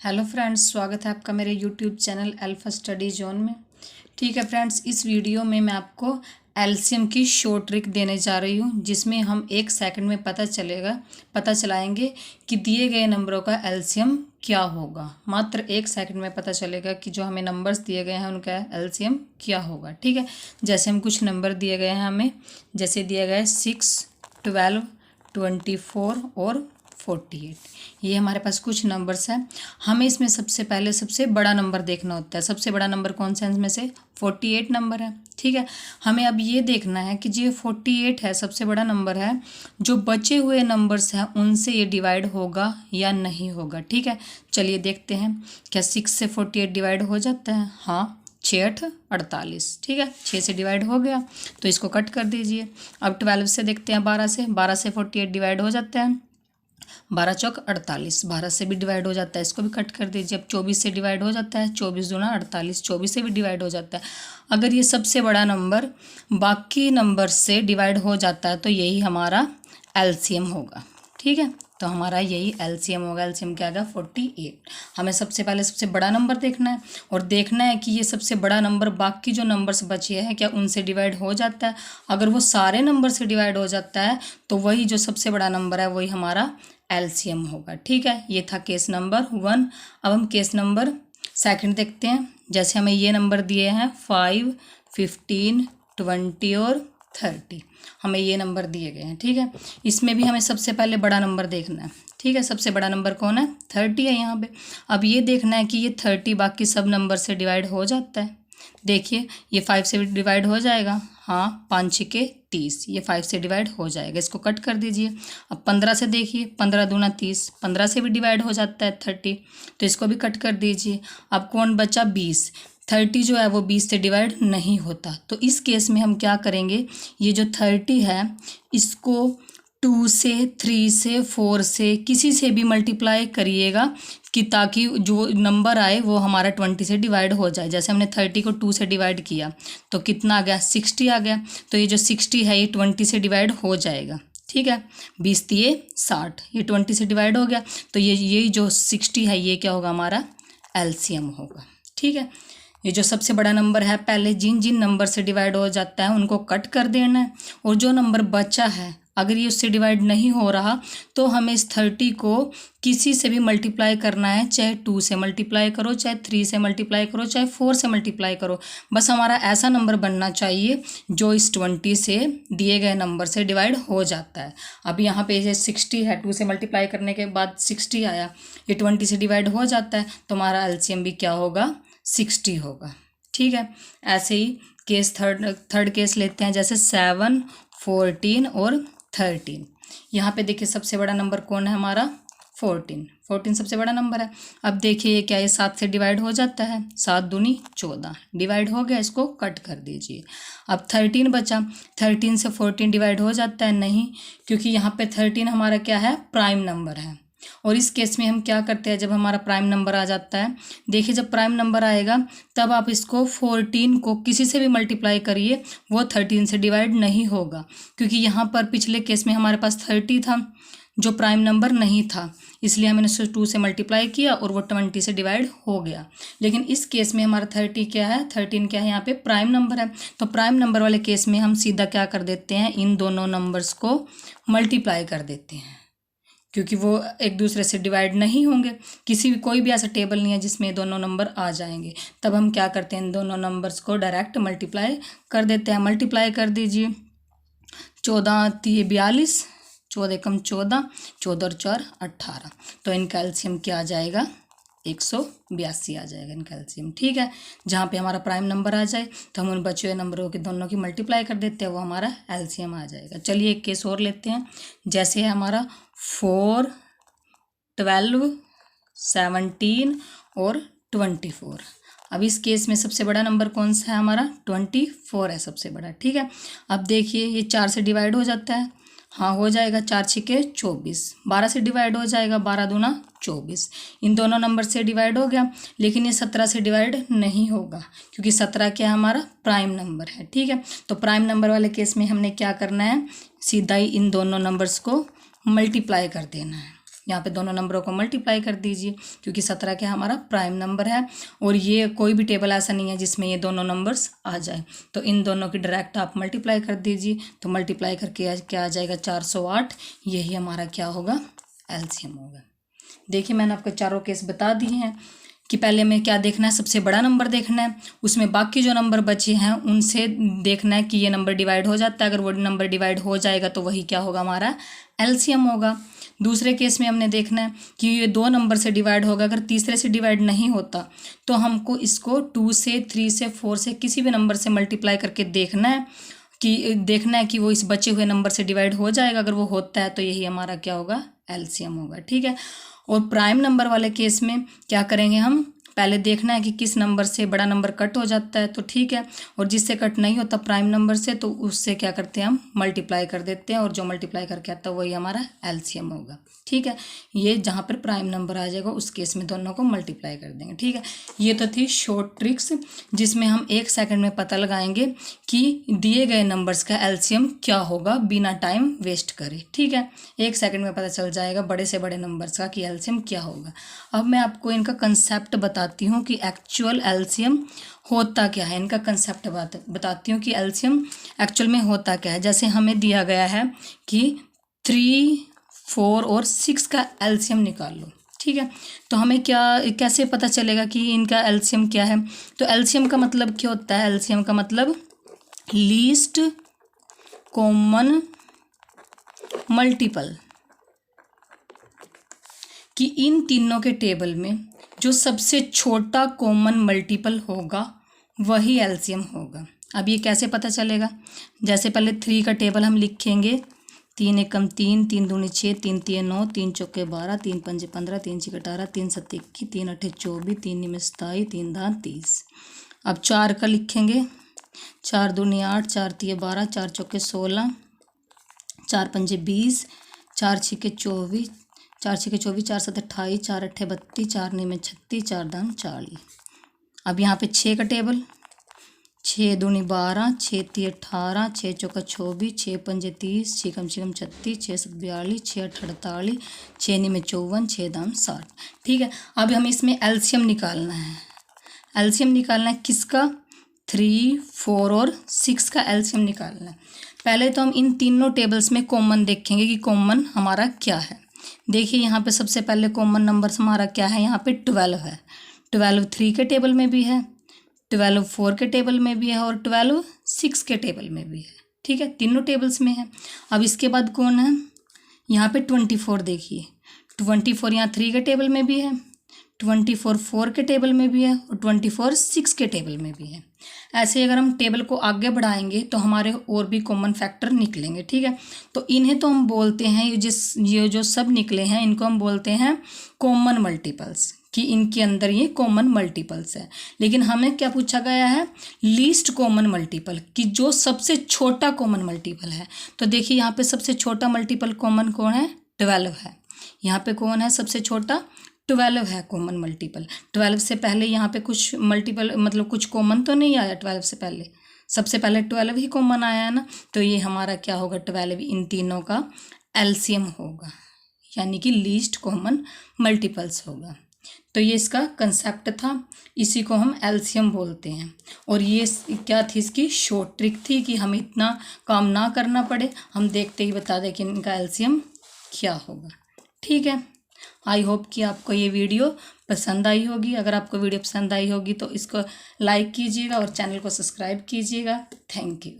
Hello friends, स्वागत है आपका मेरे YouTube channel alpha study zone में। ठीक है फ्रेंड्स, इस वीडियो में मैं आपको एलसीएम की शॉर्ट ट्रिक देने जा रही हूँ, जिसमें हम 1 सेकंड में पता चलाएंगे कि दिए गए नंबरों का एलसीएम क्या होगा। मात्र 1 सेकंड में पता चलेगा कि जो हमें नंबर्स दिए गए हैं उनका एलसीएम क्या होगा। ठीक है, जैसे हम कुछ नंबर दिए गए हैं हमें, जैसे दिया गया है 6, 12, 24 और 48। ये हमारे पास कुछ नंबर्स हैं। हमें इसमें सबसे पहले सबसे बड़ा नंबर देखना होता है। सबसे बड़ा नंबर कौन सा है इनमें से? 48 नंबर है। ठीक है, हमें अब ये देखना है कि जो 48 है सबसे बड़ा नंबर है, जो बचे हुए नंबर्स हैं उनसे ये डिवाइड होगा या नहीं होगा। ठीक है, चलिए देखते हैं। क्या 6 से 48 डिवाइड हो जाता है? हाँ, 6 8 48। ठीक है, 6 से डिवाइड हो गया तो इसको कट कर दीजिए। अब 12 से देखते हैं, 12 से 48 डिवाइड हो जाता है। 12 चौक 48, 12 से भी डिवाइड हो जाता है, इसको भी कट कर दीजिए। अब 24 से डिवाइड हो जाता है, 24 दूना 48, 24 से भी डिवाइड हो जाता है। अगर ये सबसे बड़ा नंबर बाकी नंबर से डिवाइड हो जाता है तो यही हमारा एलसीएम होगा। ठीक है, तो हमारा यही एलसीएम होगा। एलसीएम क्या आएगा? 48। हमें सबसे पहले सबसे बड़ा नंबर देखना है और देखना है कि ये सबसे बड़ा नंबर बाकी जो नंबर्स बचे हैं क्या उनसे डिवाइड हो जाता है। अगर वो सारे नंबर से डिवाइड हो जाता है तो वही जो सबसे बड़ा नंबर है वही हमारा एलसीएम होगा। ठीक है, ये था केस नंबर 1। अब हम केस नंबर 2 देखते हैं। जैसे हमें ये नंबर दिए हैं 5, 15, 20 और 30, हमें ये नंबर दिए गए हैं। ठीक है, इसमें भी हमें सबसे पहले बड़ा नंबर देखना है। ठीक है, सबसे बड़ा नंबर कौन है? 30 है यहाँ पे। अब ये देखना है कि ये 30 बाकी सब नंबर से डिवाइड हो जाता है। देखिए, ये 5 से भी डिवाइड हो जाएगा। हाँ, 5 6 30, ये 5 से डिवाइड हो जाएगा, इसको कट कर दीजिए। अब 15 से देखिए, 15 दूना 30, 15 से भी डिवाइड हो जाता है 30, तो इसको भी कट कर दीजिए। अब कौन बचा? 20। 30 जो है वो 20 से डिवाइड नहीं होता, तो इस केस में हम क्या करेंगे, ये जो 30 है इसको 2 से, 3 से, 4 से, किसी से भी मल्टीप्लाई करिएगा कि ताकि जो नंबर आए वो हमारा 20 से डिवाइड हो जाए। जैसे हमने 30 को 2 से डिवाइड किया तो कितना आ गया? 60 आ गया। तो ये जो 60 है ये 20 से डिवाइड हो जाएगा। ठीक है, 20 तिये 60, ये 20 से डिवाइड हो गया, तो ये जो 60 है ये क्या होगा? हमारा एलसीएम होगा। ठीक है, ये जो सबसे बड़ा नंबर है, पहले जिन जिन नंबर से डिवाइड हो जाता है उनको कट कर देना है, और जो नंबर बचा है अगर ये उससे डिवाइड नहीं हो रहा तो हमें इस 30 को किसी से भी मल्टीप्लाई करना है। चाहे 2 से मल्टीप्लाई करो, चाहे 3 से मल्टीप्लाई करो, चाहे 4 से मल्टीप्लाई करो, बस हमारा ऐसा नंबर बनना चाहिए जो इस 20 से दिए गए नंबर से डिवाइड हो जाता है। अब यहाँ पे ये 60 है, 2 से मल्टीप्लाई करने के बाद 60 आया, ये 20 से डिवाइड हो जाता है, तो हमारा एलसीएम भी क्या होगा? 60 होगा। ठीक है, ऐसे ही केस थर्ड केस लेते हैं। जैसे 7, 14 और 13। यहाँ पे देखिए सबसे बड़ा नंबर कौन है? हमारा 14 सबसे बड़ा नंबर है। अब देखिए क्या ये 7 से डिवाइड हो जाता है? 7 दूनी 14, डिवाइड हो गया, इसको कट कर दीजिए। अब 13 बचा, 13 से 14 डिवाइड हो जाता है? नहीं, क्योंकि यहाँ पे 13 हमारा क्या है? प्राइम नंबर है। और इस केस में हम क्या करते हैं, जब हमारा प्राइम नंबर आ जाता है, देखिए जब प्राइम नंबर आएगा तब आप इसको 14 को किसी से भी मल्टीप्लाई करिए, वो 13 से डिवाइड नहीं होगा, क्योंकि यहाँ पर पिछले केस में हमारे पास 30 था जो प्राइम नंबर नहीं था, इसलिए हमने उसको 2 से मल्टीप्लाई किया और वो 20 से डिवाइड हो गया। लेकिन इस केस में हमारा 30 क्या है? 13 क्या है? यहाँ पे प्राइम नंबर है। तो प्राइम नंबर वाले केस में हम सीधा क्या कर देते हैं, इन दोनों नंबर्स को मल्टीप्लाई कर देते हैं, क्योंकि वो एक दूसरे से डिवाइड नहीं होंगे। कोई भी ऐसा टेबल नहीं है जिसमें दोनों नंबर आ जाएंगे। तब हम क्या करते हैं, इन दोनों नंबर्स को डायरेक्ट मल्टीप्लाई कर देते हैं। मल्टीप्लाई कर दीजिए, 14 तिये 42, 14 एकम 14, 14 और 4 18, तो इनका एलसीएम क्या आ जाएगा? 182 आ जाएगा इनका एलसीएम। ठीक है, जहाँ पे हमारा प्राइम नंबर आ जाए तो हम उन बचे हुए नंबरों के दोनों की मल्टीप्लाई कर देते हैं, वो हमारा एलसीएम आ जाएगा। चलिए एक केस और लेते हैं। जैसे है हमारा 4, 12, 17 और 24। अब इस केस में सबसे बड़ा नंबर कौन सा है? हमारा 24 है सबसे बड़ा। ठीक है, अब देखिए ये 4 से डिवाइड हो जाता है। हाँ, हो जाएगा, 4 6 24, 12 से डिवाइड हो जाएगा, 12 दूना 24, इन दोनों नंबर से डिवाइड हो गया। लेकिन ये 17 से डिवाइड नहीं होगा, क्योंकि 17 क्या हमारा प्राइम नंबर है। ठीक है, तो प्राइम नंबर वाले केस में हमने क्या करना है, सीधा ही इन दोनों नंबर्स को मल्टीप्लाई कर देना है। यहाँ पे दोनों नंबरों को मल्टीप्लाई कर दीजिए, क्योंकि 17 क्या हमारा प्राइम नंबर है और ये कोई भी टेबल ऐसा नहीं है जिसमें ये दोनों नंबर्स आ जाए। तो इन दोनों की डायरेक्ट आप मल्टीप्लाई कर दीजिए, तो मल्टीप्लाई करके क्या आ जाएगा 408। यही हमारा क्या होगा, एलसीएम होगा। देखिए मैंने आपको चारों केस बता दिए हैं कि पहले में क्या देखना है, सबसे बड़ा नंबर देखना है, उसमें बाकी जो नंबर बचे हैं उनसे देखना है कि ये नंबर डिवाइड हो जाता है। अगर वो नंबर डिवाइड हो जाएगा तो वही क्या होगा, हमारा एलसीएम होगा। दूसरे केस में हमने देखना है कि ये 2 नंबर से डिवाइड होगा, अगर तीसरे से डिवाइड नहीं होता तो हमको इसको 2 से 3 से 4 से किसी भी नंबर से मल्टीप्लाई करके देखना है कि वो इस बचे हुए नंबर से डिवाइड हो जाएगा। अगर वो होता है तो यही हमारा क्या होगा, एलसीएम होगा। ठीक है। और प्राइम नंबर वाले केस में क्या करेंगे, हम पहले देखना है कि किस नंबर से बड़ा नंबर कट हो जाता है तो ठीक है, और जिससे कट नहीं होता प्राइम नंबर से तो उससे क्या करते हैं, हम मल्टीप्लाई कर देते हैं, और जो मल्टीप्लाई करके आता है वही हमारा एलसीएम होगा। ठीक है। ये जहाँ पर प्राइम नंबर आ जाएगा उस केस में दोनों को मल्टीप्लाई कर देंगे। ठीक है। ये तो थी शॉर्ट ट्रिक्स जिसमें हम 1 सेकंड में पता लगाएंगे कि दिए गए नंबर्स का एलसीएम क्या होगा बिना टाइम वेस्ट करे। ठीक है। 1 सेकंड में पता चल जाएगा बड़े से बड़े नंबर्स का कि एलसीएम क्या होगा। अब मैं आपको इनका कंसेप्ट बताती हूँ कि एक्चुअल एलसीएम होता क्या है। इनका कंसेप्ट बताती हूँ कि एलसीएम एक्चुअल में होता क्या है। जैसे हमें दिया गया है कि 3, 4 और 6 का एलसीएम निकाल लो। ठीक है। तो हमें कैसे पता चलेगा कि इनका एलसीएम क्या है। तो एलसीएम का मतलब क्या होता है, एलसीएम का मतलब लीस्ट कॉमन मल्टीपल, कि इन तीनों के टेबल में जो सबसे छोटा कॉमन मल्टीपल होगा वही एलसीएम होगा। अब ये कैसे पता चलेगा, जैसे पहले 3 का टेबल हम लिखेंगे, 3 एकम 3, 3 दूनी 6, 3 तिये 9, 3 चौके 12, 3 पंजे 15, 3 छक्के 18, 3 सत्ते 21, 3 अट्ठे 24, 3 निमे 27, 3 दान 30। अब 4 का लिखेंगे, 4 दूनी 8, 4 तिये 12, 4 चौके 16, 4 पंजे 20, 4 छक्के 24, 4 छक्के 24, 4 सत्ते 28, 4 अट्ठे 32, 4 निमे 36, 4 दान 40। अब यहाँ पे 6 का टेबल, 6 दूनी 12, 6 तिये 18, 6 चौका 24, 6 पंजे 30, 6 कम 36, 6 सत 42, 6 अठ 48, 6 निमे 54, 6 दाम 60। ठीक है। अब हमें इसमें एलसीएम निकालना है। एलसीएम निकालना है किसका, 3, 4 और 6 का एलसीएम निकालना है। पहले तो हम इन तीनों टेबल्स में कॉमन देखेंगे कि कॉमन हमारा क्या है। देखिए यहाँ पे सबसे पहले कॉमन नंबर हमारा क्या है, यहाँ पे 12 है। 12 3 के टेबल में भी है, 12 4 के टेबल में भी है और 12 6 के टेबल में भी है। ठीक है। तीनों टेबल्स में है। अब इसके बाद कौन है, यहाँ पे 24 देखिए, 24 यहाँ 3 के टेबल में भी है, 24 4 के टेबल में भी है और 24 6 के टेबल में भी है। ऐसे अगर हम टेबल को आगे बढ़ाएंगे तो हमारे और भी कॉमन फैक्टर निकलेंगे। ठीक है। तो इन्हें तो हम बोलते हैं, ये जो सब निकले हैं इनको हम बोलते हैं कॉमन मल्टीपल्स, कि इनके अंदर ये कॉमन मल्टीपल्स है। लेकिन हमें क्या पूछा गया है, लीस्ट कॉमन मल्टीपल, कि जो सबसे छोटा कॉमन मल्टीपल है। तो देखिए यहाँ पे सबसे छोटा मल्टीपल कॉमन कौन है, 12 है। यहाँ पे कौन है सबसे छोटा, 12 है कॉमन मल्टीपल। 12 से पहले यहाँ पे कुछ मल्टीपल मतलब कुछ कॉमन तो नहीं आया 12 से पहले, सबसे पहले 12 ही कॉमन आया है ना। तो ये हमारा क्या होगा, 12 इन तीनों का एलसीएम होगा, यानी कि लीस्ट कॉमन मल्टीपल्स होगा। तो ये इसका कंसेप्ट था, इसी को हम एलसीएम बोलते हैं। और ये क्या थी, इसकी शॉर्ट ट्रिक थी कि हमें इतना काम ना करना पड़े, हम देखते ही बता दें कि इनका एलसीएम क्या होगा। ठीक है। आई होप कि आपको ये वीडियो पसंद आई होगी। अगर आपको वीडियो पसंद आई होगी तो इसको लाइक कीजिएगा और चैनल को सब्सक्राइब कीजिएगा। Thank you.